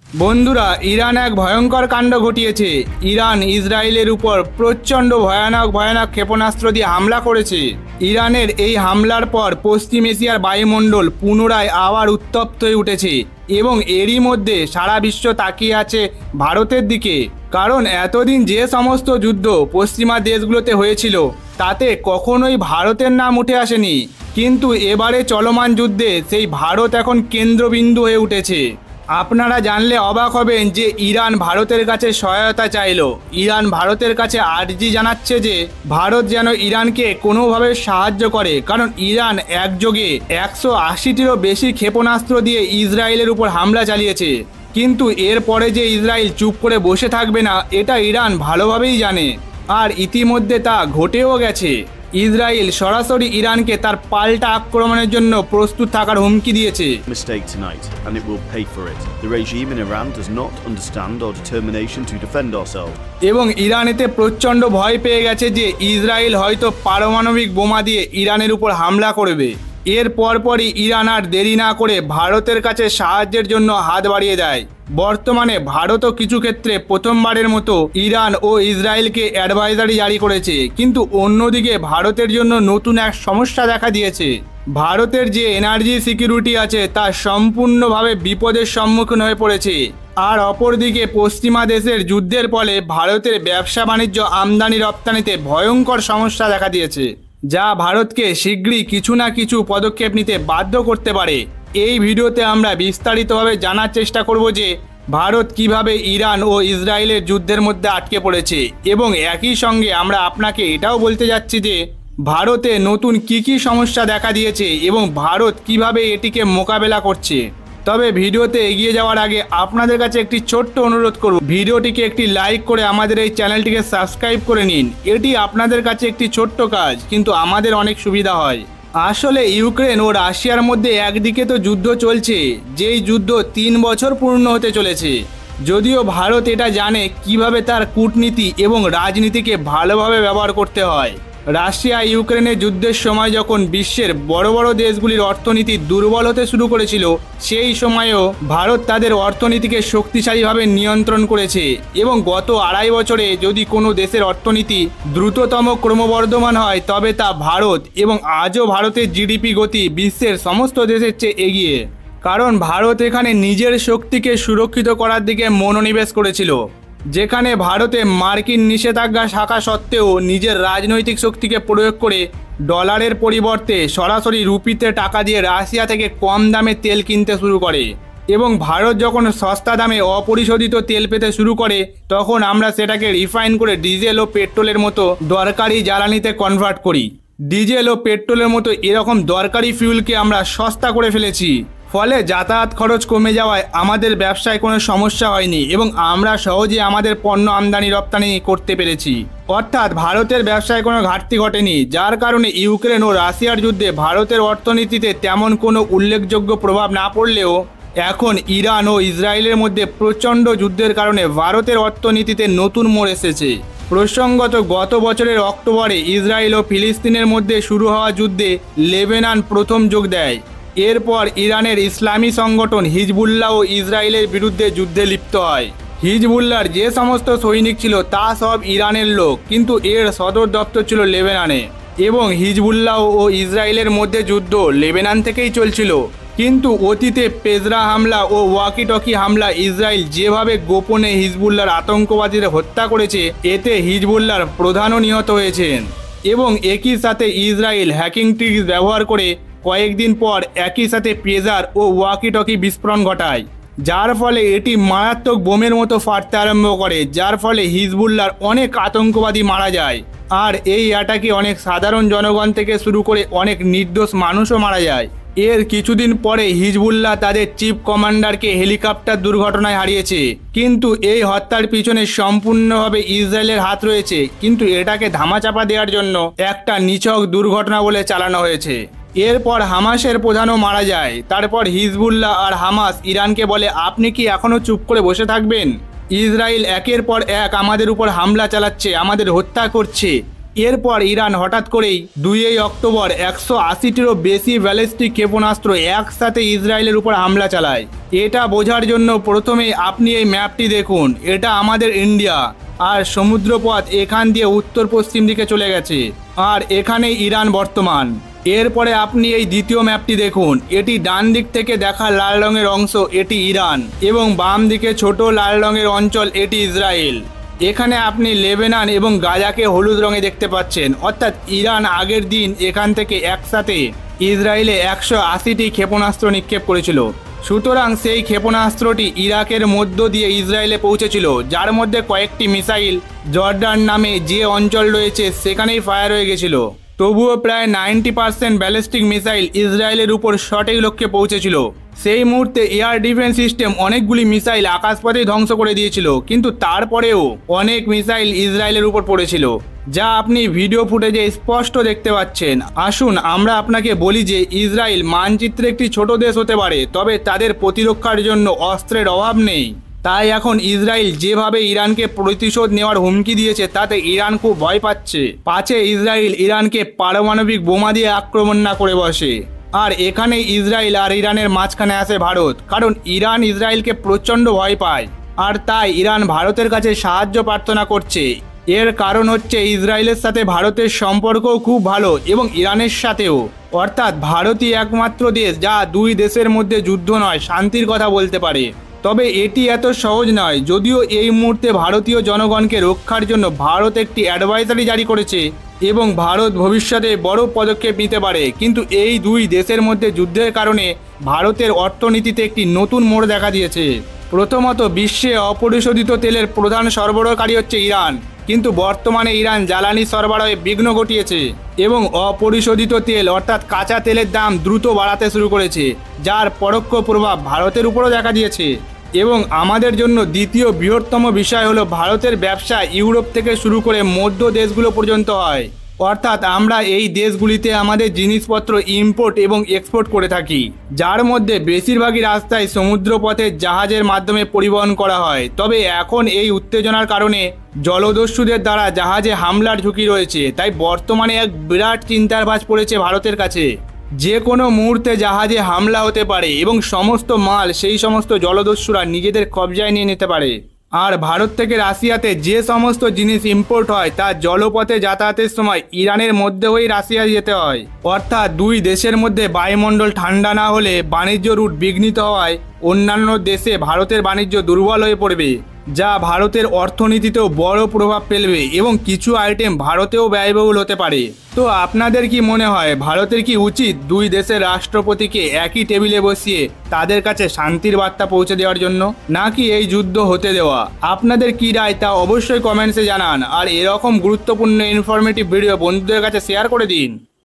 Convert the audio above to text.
বন্ধুরা, ইরান এক ভয়ঙ্কর কাণ্ড ঘটিয়েছে। ইরান ইসরায়েলের উপর প্রচণ্ড ভয়ানক ক্ষেপণাস্ত্র দিয়ে হামলা করেছে। ইরানের এই হামলার পর পশ্চিম এশিয়ার বায়ুমণ্ডল পুনরায় আবার উত্তপ্ত হয়ে উঠেছে এবং এরই মধ্যে সারা বিশ্ব তাকিয়ে আছে ভারতের দিকে। কারণ এতদিন যে সমস্ত যুদ্ধ পশ্চিমা দেশগুলোতে হয়েছিল তাতে কখনোই ভারতের নাম উঠে আসেনি, কিন্তু এবারে চলমান যুদ্ধে সেই ভারত এখন কেন্দ্রবিন্দু হয়ে উঠেছে। আপনারা জানলে অবাক হবেন যে ইরান ভারতের কাছে সহায়তা চাইল। ইরান ভারতের কাছে আর্জি জানাচ্ছে যে ভারত যেন ইরানকে কোনোভাবে সাহায্য করে, কারণ ইরান একযোগে 180টিরও বেশি ক্ষেপণাস্ত্র দিয়ে ইসরায়েলের উপর হামলা চালিয়েছে। কিন্তু এরপরে যে ইসরায়েল চুপ করে বসে থাকবে না এটা ইরান ভালোভাবেই জানে, আর ইতিমধ্যে তা ঘটেও গেছে। ইসরায়েল সরাসরি ইরানকে তার পাল্টা আক্রমণের জন্য প্রস্তুত থাকার হুমকি দিয়েছে। Mistake tonight, and it will pay for it. The regime in Iran does not understand our determination to defend ourselves. এবং ইরান এতে প্রচণ্ড ভয় পেয়ে গেছে যে ইসরায়েল হয়তো পারমাণবিক বোমা দিয়ে ইরানের উপর হামলা করবে। এর পরপরই ইরান আর দেরি না করে ভারতের কাছে সাহায্যের জন্য হাত বাড়িয়ে দেয়। বর্তমানে ভারতও কিছু ক্ষেত্রে প্রথমবারের মতো ইরান ও ইসরায়েলকে অ্যাডভাইজারি জারি করেছে, কিন্তু অন্যদিকে ভারতের জন্য নতুন এক সমস্যা দেখা দিয়েছে। ভারতের যে এনার্জি সিকিউরিটি আছে তা সম্পূর্ণভাবে বিপদের সম্মুখীন হয়ে পড়েছে। আর অপরদিকে পশ্চিমা দেশের যুদ্ধের ফলে ভারতের ব্যবসা বাণিজ্য আমদানি রপ্তানিতে ভয়ঙ্কর সমস্যা দেখা দিয়েছে, যা ভারতকে শীঘ্রই কিছু না কিছু পদক্ষেপ নিতে বাধ্য করতে পারে। এই ভিডিওতে আমরা বিস্তারিতভাবে জানার চেষ্টা করব যে ভারত কিভাবে ইরান ও ইসরায়েলের যুদ্ধের মধ্যে আটকে পড়েছে, এবং একই সঙ্গে আমরা আপনাকে এটাও বলতে যাচ্ছি যে ভারতে নতুন কি সমস্যা দেখা দিয়েছে এবং ভারত কিভাবে এটিকে মোকাবেলা করছে। তবে ভিডিওতে এগিয়ে যাওয়ার আগে আপনাদের কাছে একটি ছোট্ট অনুরোধ করব, ভিডিওটিকে একটি লাইক করে আমাদের এই চ্যানেলটিকে সাবস্ক্রাইব করে নিন। এটি আপনাদের কাছে একটি ছোট্ট কাজ, কিন্তু আমাদের অনেক সুবিধা হয়। আসলে ইউক্রেন ও রাশিয়ার মধ্যে একদিকে তো যুদ্ধ চলছে, যেই যুদ্ধ 3 বছর পূর্ণ হতে চলেছে। যদিও ভারত এটা জানে কিভাবে তার কূটনীতি এবং রাজনীতিকে ভালোভাবে ব্যবহার করতে হয়। রাশিয়া ইউক্রেনের যুদ্ধের সময় যখন বিশ্বের বড় বড় দেশগুলির অর্থনীতি দুর্বল হতে শুরু করেছিল, সেই সময়েও ভারত তাদের অর্থনীতিকে শক্তিশালীভাবে নিয়ন্ত্রণ করেছে। এবং গত 2.5 বছরে যদি কোনো দেশের অর্থনীতি দ্রুততম ক্রমবর্ধমান হয় তবে তা ভারত, এবং আজও ভারতের জিডিপি গতি বিশ্বের সমস্ত দেশের চেয়ে এগিয়ে। কারণ ভারত এখানে নিজের শক্তিকে সুরক্ষিত করার দিকে মনোনিবেশ করেছিল, যেখানে ভারতে মার্কিন নিষেধাজ্ঞা থাকা সত্ত্বেও নিজের রাজনৈতিক শক্তিকে প্রয়োগ করে ডলারের পরিবর্তে সরাসরি রুপিতে টাকা দিয়ে রাশিয়া থেকে কম দামে তেল কিনতে শুরু করে। এবং ভারত যখন সস্তা দামে অপরিশোধিত তেল পেতে শুরু করে তখন আমরা সেটাকে রিফাইন করে ডিজেল ও পেট্রোলের মতো দরকারি জ্বালানিতে কনভার্ট করি। ডিজেল ও পেট্রোলের মতো এরকম দরকারি ফিউলকে আমরা সস্তা করে ফেলেছি, ফলে যাতায়াত খরচ কমে যাওয়ায় আমাদের ব্যবসায় কোনো সমস্যা হয়নি এবং আমরা সহজে আমাদের পণ্য আমদানি রপ্তানি করতে পেরেছি। অর্থাৎ ভারতের ব্যবসায় কোনো ঘাটতি ঘটেনি, যার কারণে ইউক্রেন ও রাশিয়ার যুদ্ধে ভারতের অর্থনীতিতে তেমন কোনো উল্লেখযোগ্য প্রভাব না পড়লেও এখন ইরান ও ইসরায়েলের মধ্যে প্রচণ্ড যুদ্ধের কারণে ভারতের অর্থনীতিতে নতুন মোড় এসেছে। প্রসঙ্গত গত বছরের অক্টোবরে ইসরায়েল ও ফিলিস্তিনের মধ্যে শুরু হওয়া যুদ্ধে লেবানন প্রথম যোগ দেয়। এরপর ইরানের ইসলামী সংগঠন হিজবুল্লাহ ও ইসরায়েলের বিরুদ্ধে যুদ্ধে লিপ্ত হয়। হিজবুল্লাহর যে সমস্ত সৈনিক ছিল তা সব ইরানের লোক, কিন্তু এর সদর দপ্তর ছিল লেবাননে, এবং হিজবুল্লাহ ও ইসরায়েলের মধ্যে যুদ্ধ লেবানন থেকেই চলছিল। কিন্তু অতীতে পেজরা হামলা ও ওয়াকিটকি হামলা ইসরায়েল যেভাবে গোপনে হিজবুল্লাহর আতঙ্কবাদীদের হত্যা করেছে, এতে হিজবুল্লাহর প্রধানও নিহত হয়েছেন। এবং একই সাথে ইসরায়েল হ্যাকিং ট্রিক্স ব্যবহার করে কয়েকদিন পর একই সাথে পেজার ও ওয়াকিটকি বিস্ফোরণ ঘটায়, যার ফলে এটি মারাত্মক বোমের মতো ফাটতে আরম্ভ করে, যার ফলে হিজবুল্লাহর অনেক আতঙ্কবাদী মারা যায়। আর এই অ্যাটাকে অনেক সাধারণ জনগণ থেকে শুরু করে অনেক নির্দোষ মানুষও মারা যায়। এর কিছুদিন পরে হিজবুল্লাহ তাদের চিফ কমান্ডারকে হেলিকপ্টার দুর্ঘটনায় হারিয়েছে। কিন্তু এই হত্যার পিছনে সম্পূর্ণভাবে ইসরায়েলের হাত রয়েছে, কিন্তু এটাকে ধামাচাপা দেওয়ার জন্য একটা নিছক দুর্ঘটনা বলে চালানো হয়েছে। এরপর হামাসের প্রধানও মারা যায়। তারপর হিজবুল্লাহ আর হামাস ইরানকে বলে, আপনি কি এখনও চুপ করে বসে থাকবেন? ইসরায়েল একের পর এক আমাদের উপর হামলা চালাচ্ছে, আমাদের হত্যা করছে। এরপর ইরান হঠাৎ করেই 2 অক্টোবর 180টিরও বেশি ব্যালিস্টিক ক্ষেপণাস্ত্র একসাথে ইসরায়েলের উপর হামলা চালায়। এটা বোঝার জন্য প্রথমে আপনি এই ম্যাপটি দেখুন। এটা আমাদের ইন্ডিয়া, আর সমুদ্রপথ এখান দিয়ে উত্তর পশ্চিম দিকে চলে গেছে, আর এখানেই ইরান বর্তমান। এরপরে আপনি এই দ্বিতীয় ম্যাপটি দেখুন। এটি ডান দিক থেকে দেখা লাল রঙের অংশ এটি ইরান, এবং বাম দিকে ছোট লাল রঙের অঞ্চল এটি ইসরায়েল। এখানে আপনি লেবানন এবং গাজাকে হলুদ রঙে দেখতে পাচ্ছেন, অর্থাৎ ইরান আগের দিন এখান থেকে একসাথে ইসরায়েলে 180টি ক্ষেপণাস্ত্র নিক্ষেপ করেছিল। সুতরাং সেই ক্ষেপণাস্ত্রটি ইরাকের মধ্য দিয়ে ইসরায়েলে পৌঁছেছিল, যার মধ্যে কয়েকটি মিসাইল জর্ডান নামে যে অঞ্চল রয়েছে সেখানেই ফায়ার হয়ে গেছিল। তবুও প্রায় 90% ব্যালিস্টিক মিসাইল ইসরায়েলের উপর সঠিক লক্ষ্যে পৌঁছেছিল। সেই মুহূর্তে এয়ার ডিফেন্স সিস্টেম অনেকগুলি মিসাইল আকাশপথেই ধ্বংস করে দিয়েছিল, কিন্তু তারপরেও অনেক মিসাইল ইসরায়েলের উপর পড়েছিল, যা আপনি ভিডিও ফুটেজে স্পষ্ট দেখতে পাচ্ছেন। আসুন আমরা আপনাকে বলি যে ইসরায়েল মানচিত্রে একটি ছোট দেশ হতে পারে, তবে তাদের প্রতিরক্ষার জন্য অস্ত্রের অভাব নেই। তাই এখন ইসরায়েল যেভাবে ইরানকে প্রতিশোধ নেওয়ার হুমকি দিয়েছে তাতে ইরান খুব ভয় পাচ্ছে, পাছে ইসরায়েল ইরানকে পারমাণবিক বোমা দিয়ে আক্রমণ না করে বসে। আর এখানে ইসরায়েল আর ইরানের মাঝখানে আসে ভারত, কারণ ইরান ইসরায়েলকে প্রচণ্ড ভয় পায়, আর তাই ইরান ভারতের কাছে সাহায্য প্রার্থনা করছে। এর কারণ হচ্ছে ইসরায়েলের সাথে ভারতের সম্পর্কও খুব ভালো, এবং ইরানের সাথেও। অর্থাৎ ভারতই একমাত্র দেশ যা দুই দেশের মধ্যে যুদ্ধ নয়, শান্তির কথা বলতে পারে। তবে এটি এত সহজ নয়। যদিও এই মুহূর্তে ভারতীয় জনগণকে রক্ষার জন্য ভারত একটি অ্যাডভাইজারি জারি করেছে এবং ভারত ভবিষ্যতে বড় পদক্ষেপ নিতে পারে, কিন্তু এই দুই দেশের মধ্যে যুদ্ধের কারণে ভারতের অর্থনীতিতে একটি নতুন মোড় দেখা দিয়েছে। প্রথমত, বিশ্বে অপরিশোধিত তেলের প্রধান সরবরাহকারী হচ্ছে ইরান, কিন্তু বর্তমানে ইরান জ্বালানি সরবরাহে বিঘ্ন ঘটিয়েছে এবং অপরিশোধিত তেল অর্থাৎ কাঁচা তেলের দাম দ্রুত বাড়াতে শুরু করেছে, যার পরোক্ষ প্রভাব ভারতের উপরও দেখা দিয়েছে। এবং আমাদের জন্য দ্বিতীয় বৃহত্তম বিষয় হলো ভারতের ব্যবসা ইউরোপ থেকে শুরু করে মধ্য দেশগুলো পর্যন্ত হয়, অর্থাৎ আমরা এই দেশগুলিতে আমাদের জিনিসপত্র ইম্পোর্ট এবং এক্সপোর্ট করে থাকি, যার মধ্যে বেশিরভাগই রাস্তায় সমুদ্রপথে জাহাজের মাধ্যমে পরিবহন করা হয়। তবে এখন এই উত্তেজনার কারণে জলদস্যুদের দ্বারা জাহাজে হামলার ঝুঁকি রয়েছে, তাই বর্তমানে এক বিরাট চিন্তার ভাঁজ পড়েছে ভারতের কাছে। যে কোনো মুহূর্তে জাহাজে হামলা হতে পারে এবং সমস্ত মাল সেই সমস্ত জলদস্যুরা নিজেদের কবজায় নিয়ে নিতে পারে। আর ভারত থেকে রাশিয়াতে যে সমস্ত জিনিস ইম্পোর্ট হয় তা জলপথে যাতায়াতের সময় ইরানের মধ্যে হয়েই রাশিয়া যেতে হয়। অর্থাৎ দুই দেশের মধ্যে বায়ুমণ্ডল ঠান্ডা না হলে বাণিজ্য রুট বিঘ্নিত হওয়ায় অন্যান্য দেশে ভারতের বাণিজ্য দুর্বল হয়ে পড়বে, যা ভারতের অর্থনীতিতেও বড় প্রভাব ফেলবে এবং কিছু আইটেম ভারতেও ব্যয়বহুল হতে পারে। তো আপনাদের কি মনে হয়, ভারতের কি উচিত দুই দেশের রাষ্ট্রপতিকে একই টেবিলে বসিয়ে তাদের কাছে শান্তির বার্তা পৌঁছে দেওয়ার জন্য, নাকি এই যুদ্ধ হতে দেওয়া? আপনাদের কি রায় তা অবশ্যই কমেন্টসে জানান, আর এরকম গুরুত্বপূর্ণ ইনফরমেটিভ ভিডিও বন্ধুদের কাছে শেয়ার করে দিন।